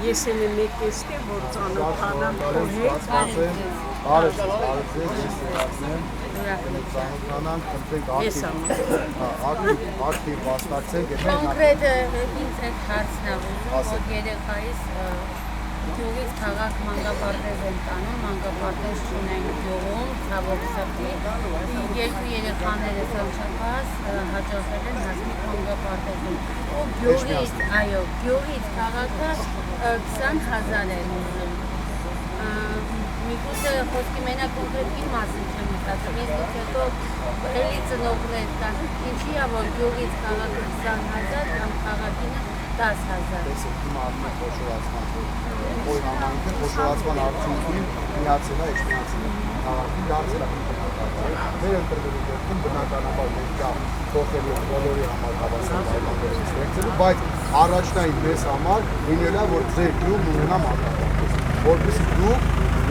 Ես էլ եմ եկեստի, որ ծանոթանամ քո հետ։ Բարև ձեզ, ծանոթանանք, խնդրենք ակտիվ մասնակցենք։ Կոնկրետ ինձ այդ հարցն է ուզում, որ երեխայիս գյուղից քաղաք մանկապարտեզ են տանում, մանկապարտեզ չունենք գյուղում, ցավոք սրտի, երկու երեխաներս անչափահաս հաճախել են հասմիկ մանկապարտեզում, ու գյուղից քաղաքը 20,000 է ուզում։ Միգուցե խոսքի մենակ կոնկրետ իմ մասին չեմ մտածում, ինձնից հետո էլի ծնողներ կան, ինչի է, որ գյուղից քաղաքը 20,000 կամ քաղաքինը 10,000։ Իմ արմեն խոշորացման, որ համայնքը խոշորացման արդյունքին միացել է իշխանացել քաղաքին դարձել է մեր ընտրվելու դեպքում բնականաբար մենք դա փոխելու բոլորի համար հավասար ստեղծելու, բայց առաջնային մեզ համար լինել է, որ ձեր գյուղն ունենա մանկապարտեզ, որպեսզի դուք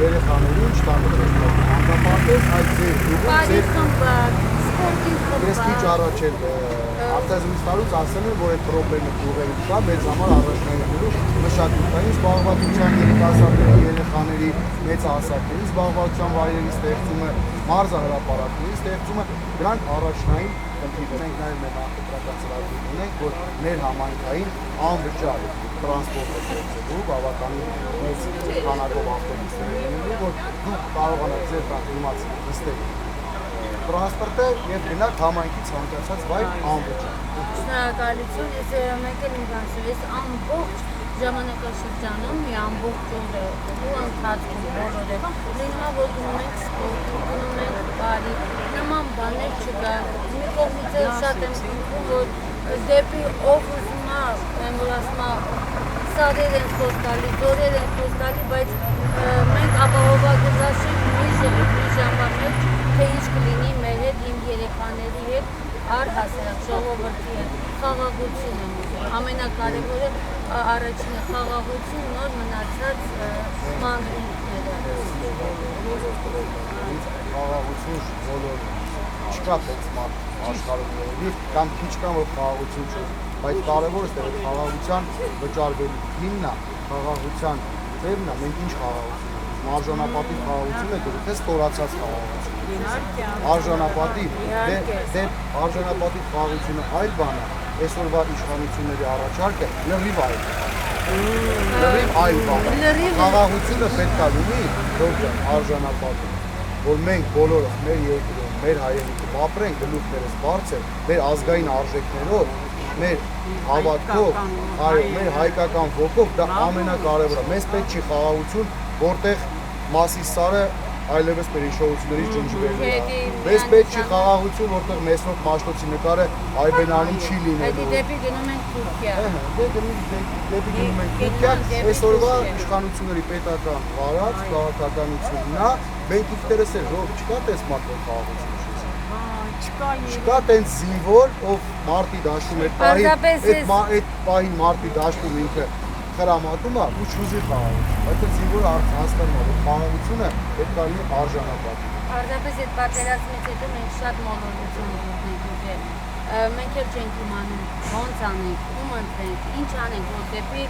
երեխաներին չտանեք մանկապարտեզ, այդ ձեր գյուղը Բարի խմբակ, սպորտի խմբակ։ Ես քիչ առաջ էլ արտազնից տարուց ասել եմ, որ այդ պրոբլեմը գյուղերում կա, մեզ համար առաջնայինելու մշակութային զբաղվածության երիտասարդների, երեխաների, մեծահասակների զբաղվածության վայրերի ստեղծումը, մարզահրապարակների ստեղծումը, դրանք առաջնային խնդիրներ են։ Մենք նաև մեր նախընտրական ծրագիր ունենք, որ մեր համայնքային անվճար տրանսպորտը ստեղծելու, բավականին մեծ քանակով ավտոբուսներ լինելու, որ դուք կարողանաք ձեր տան դիմաց նստել տրանսպորտը եւ գնաք համայնքի ցանկացած վայր անվճար։ Շնորհակալություն, ես մեկ էլ ինքնասեր, ես ամբողջ ժամանակաշրջանում մի ամբողջ օր ու ընթացքում բոլորը լինում է, որ գնում ենք սպորտ, գնում ենք բարի, նման բաներ չկա։ Մի կողմից էլ շատ եմ խնդրում, որ դեպի ով ուզում է, որ ասում է սարեր են խոս տալի, ձորեր են խոս տալի, բայց մենք ապահովագրված ենք մի ժամվա մեջ, թե ինչ կլինի մեր հետ, իմ երեխաների հետ, առհասարակ ժողովրդի հետ, խաղաղությունը, ամենակարևորը առաջինը խաղաղություն, նոր մնացած մանրուքները։ Խաղաղություն բոլոր չկա տենց մարդ աշխարհում երևի, կամ քիչ կան որ խաղաղություն չէ, բայց կարևորը թե խաղաղության վճարվելու հիմնն է, խաղաղության ձևն է, մենք ինչ խաղաղություն արժանապատիվ խաղաղություն է դուրս, թե ստորացած խաղաղություն։ Արժանապատիվ, արժանապատիվ խաղաղությունը այլ բան է, այսօրվա իշխանությունների առաջարկը լրիվ այլ բան է։ Խաղաղությունը պետք է լինի արժանապատիվ, որ մենք բոլորս մեր երկրում, մեր հայրենիքում ապրենք գլուխներս բարձր, մեր ազգային արժեքներով, մեր հավատքով, մեր հայկական ոգով, դա ամենակարևորը։ Մեզ պետք չի խաղաղություն, որտեղ Մասի սարը այլևս մեր հիշողություններից ջնջվելու է։ Մեզ պետք չի խաղաղություն, որտեղ Մեսրոպ Մաշտոցի նկարը Այբենանում չի լինելու։ Դեպի գնում ենք Թուրքիա։ Դեպի գնում ենք Թուրքիա, այսօրվա իշխանությունների պետական վարած քաղաքականությունն է, մենք ինքներս էլ չկա տես մակրոն խաղաղություն։ Չկա տենց զինվոր, ով մարտի դաշտում այդ պահին մարտի դաշտում ինքը խրամատում է ու չուզի խաղաղություն, այդ զինվորը հասկանում է, որ խաղաղությունը պետք է լինի արժանապատիվ։ Պարզապես այդ պատերազմից հետո մենք շատ մոլորություն ունենք, մենք էլ չենք իմանում ոնց անենք, ում ընտրենք, ինչ անենք, որ դեպի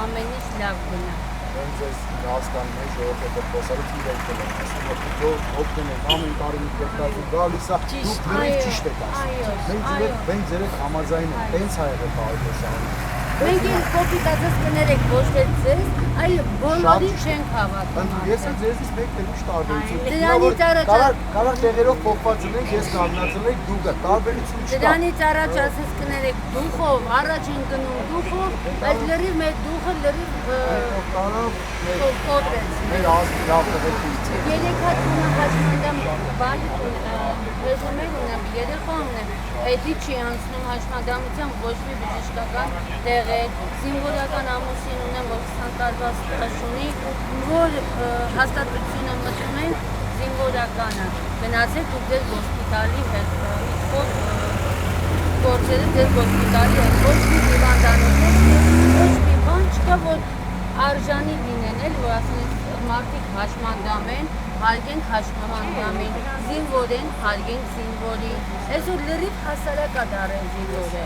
ամեն ինչ լավ գնա։ Մենք ձեզ հասկանում ենք ժողովրդի խոսալուց իրենք են ասում, որ դուք օգնենք ամեն տարի մի կերտածում գալիս է, դուք լրիվ ճիշտ եք ասում։ Մենք ձեր հետ համաձայն ենք, տենց ա եղել քաղաքացիական։ Մենք էլ կոպիտացած կներեք ոչ թե ձեզ, այլ բոլորին չենք հավատում։ Ես էլ ձեզից մեկ թե ուրիշ տարբերություն։ Դրանից առաջ կարող տեղերով փոխված լինենք, ես կանգնածել եմ դուք, տարբերություն չկա։ Դրանից առաջ ասես կներեք դուխով, առաջ են գնում դուխով, բայց լրիվ մեր դուխը լրիվ կոտրեց։ Մեր ազգի լավ տղեկից։ Երեք հատ ունեմ հաշմանդամ բանի ռեժիմեր ունեմ, երեխա ունեմ, հետի չի անցնում հաշմանդամության ոչ մի բժշկական տեղեր, զինվորական ամուսին ունեմ, որ 20 տարվա ստաժ ունի, որ հաստատությունը մտնում են զինվորականը, գնացեք դուք ձեր հոսպիտալի հետ, գործերը ձեր հոսպիտալի հետ, ոչ մի հիվանդանոցներ, ոչ մի բան չկա, որ արժանի լինեն էլ, որ ասեն մարդիկ հաշմանդամ են, հարգենք հաշմանդամին, զինվոր են, հարգենք զինվորի, այսօր լրիվ հասարակ է դարել զինվորը։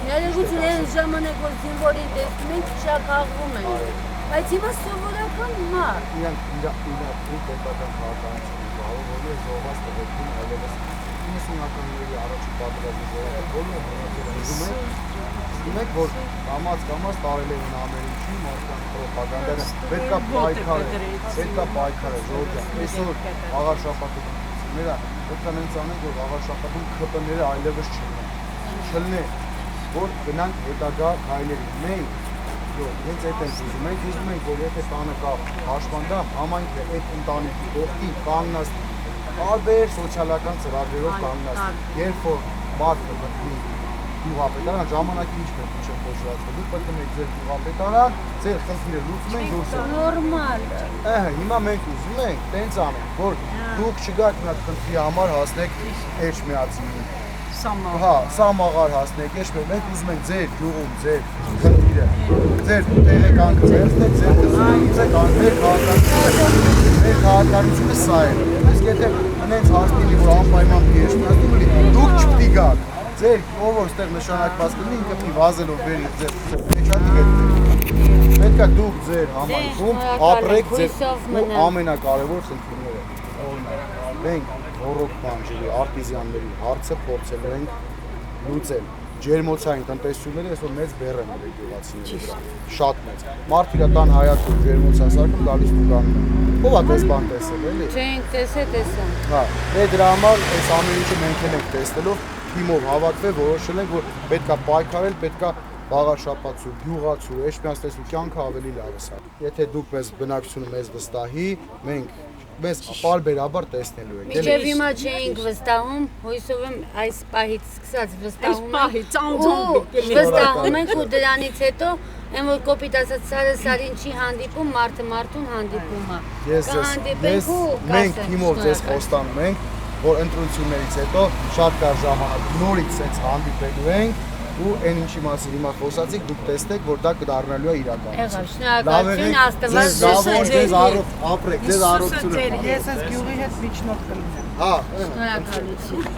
Ներողություն այն ժամանակ որ զինվորին տեսնում ենք շակաղվում են։ Բայց հիմա սովորական մարդ։ Իրանք իր պետական քաղաքականությունը զբաղվում է զոհված տղեկին այլևս 90-ականների առաջին պատերազմի զորակը բոլորը ուզում են դիմեք որ կամաց տարել են ամերիկի մարդկանց պրոպագանդան պետքա պայքարը ժողովուրդ այսօր աղարշապատությունները պետքա նենց անենք որ աղարշապատում ԿՊ-ները այլևս չլինեն որ գնանք հետագա քայլերի մենք հենց այդ ենք ուզում ենք որ եթե տանը կա հաշվանդամ համայնքը այդ ընտանիքի կողքին կանգնած տարբեր սոցիալական ծրագրերով կանգնած երբ որ մարդը մտնի գյուղապետարան ժամանակի ինչ պետք է խոսրացվի դուք պետք է մեկ ձեր գյուղապետարան ձեր խնդիրը լուծում եք դուրս նորմալ հիմա մենք ուզում ենք տենց անենք որ դուք չգաք նա խնդրի համար հասնեք Էջմիածին Սամաղար հասնեք Էջմիածին մենք ուզում ենք ձեր գյուղում ձեր խնդիրը ձեր տեղեկանքը վերցնեք ձեր դրսեք աններ քաղաքականությունը սա է իսկ եթե հենց հասնի որ անպայման Էջմիածին լինի դուք չպետք է գաք ձեր ով որ ստեղ նշանակված կլինի ինքը պիտի վազելով բերի ձեր Էջմիածին հետ պետք է դուք ձեր համայնքում ապրեք ձեր ամենակարևոր խնդիրները օրինակ մենք ռոռոկ բանջերի արտիզիանների հարցը փորձելու ենք լուծել ջերմոցային տնտեսությունները այսօր մեծ բեռ են դրել գյուղացիների վրա շատ մեծ մարդ իր տան հայացքով ջերմոցասարկում գալիս ու գանում ով է դες բան տեսել էլի չենք տեսել հա դրա համար այս ամեն ինչը մենք ենք տեսնելով թիմով հավաքվել որոշել ենք որ պետքա պայքարել պետքա բաղաշապացու, գյուղացու, էջմիածնեցու կյանքը ավելի լավ է սա։ Եթե դուք մեզ բնակչությունը մեզ վստահի, մենք մեզ պարբերաբար տեսնելու ենք։ Մինչև հիմա չէինք վստահում, հույսով եմ այս պահից սկսած վստահում ենք ու դրանից հետո այն որ կոպիտ ասած սարը սարին չի հանդիպում, մարդը մարդուն հանդիպում է։ Մենք թիմով ձեզ խոստանում ենք, որ ընտրություններից հետո շատ կար ժամանակ նորից sense հանդիպելու ենք ու այն ինչի մասին հիմա խոսացիք դուք տեսնեք որ դա կդառնալու է իրականություն։ Շնորհակալություն Աստված ձեզ ապրեք, ձեզ առողջություն։ Ես այս գյուղի հետ միջնորդ կլինեմ։ Հա, շնորհակալություն։